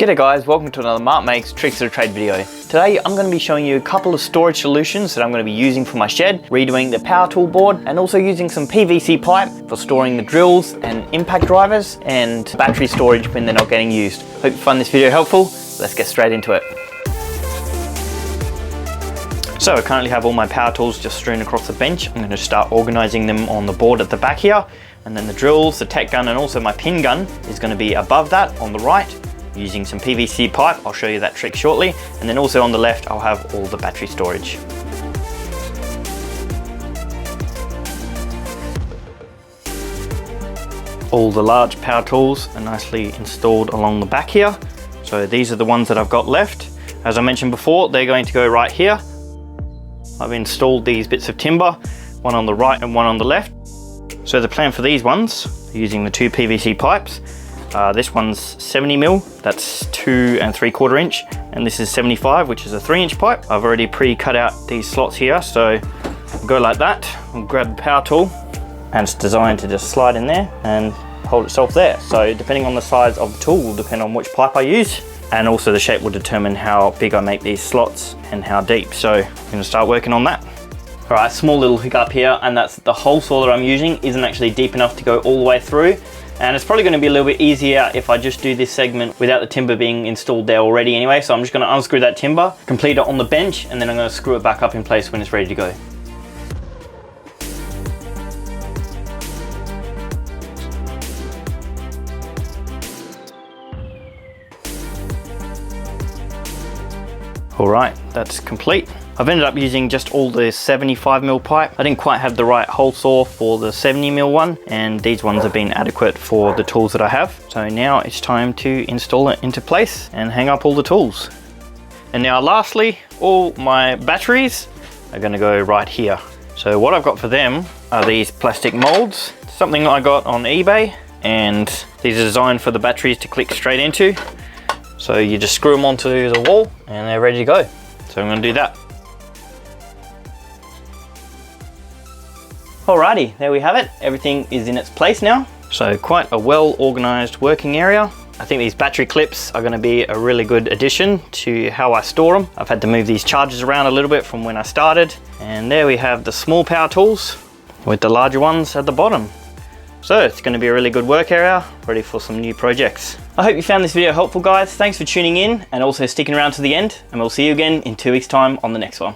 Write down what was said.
G'day guys, welcome to another Mark Makes Tricks of the Trade video. Today I'm going to be showing you a couple of storage solutions that I'm going to be using for my shed, redoing the power tool board, and also using some PVC pipe for storing the drills and impact drivers and battery storage when they're not getting used. Hope you find this video helpful. Let's get straight into it. So I currently have all my power tools just strewn across the bench. I'm going to start organising them on the board at the back here, and then the drills, the tech gun, and also my pin gun is going to be above that on the right, using some PVC pipe. I'll show you that trick shortly. And then also on the left, I'll have all the battery storage. All the large power tools are nicely installed along the back here. So these are the ones that I've got left. As I mentioned before, they're going to go right here. I've installed these bits of timber, one on the right and one on the left. So the plan for these ones, using the two PVC pipes, this one's 70 mil, that's 2 3/4 inch, and this is 75, which is a 3-inch pipe. I've already pre-cut out these slots here, so I'll go like that. I'll grab the power tool, and it's designed to just slide in there and hold itself there. So depending on the size of the tool will depend on which pipe I use, and also the shape will determine how big I make these slots and how deep. So I'm gonna start working on that. All right, small little hiccup here, and that's the hole saw that I'm using isn't actually deep enough to go all the way through. And it's probably going to be a little bit easier if I just do this segment without the timber being installed there already anyway. So I'm just going to unscrew that timber, complete it on the bench, and then I'm going to screw it back up in place when it's ready to go. All right, that's complete. I've ended up using just all the 75 mil pipe. I didn't quite have the right hole saw for the 70 mil one, and these ones have been adequate for the tools that I have. So now it's time to install it into place and hang up all the tools. And now lastly, all my batteries are gonna go right here. So what I've got for them are these plastic molds, something I got on eBay, and these are designed for the batteries to click straight into. So you just screw them onto the wall and they're ready to go. So I'm gonna do that. Alrighty, there we have it. Everything is in its place now. So quite a well organized working area. I think these battery clips are gonna be a really good addition to how I store them. I've had to move these chargers around a little bit from when I started. And there we have the small power tools with the larger ones at the bottom. So it's gonna be a really good work area, ready for some new projects. I hope you found this video helpful, guys. Thanks for tuning in and also sticking around to the end. And we'll see you again in 2 weeks' time on the next one.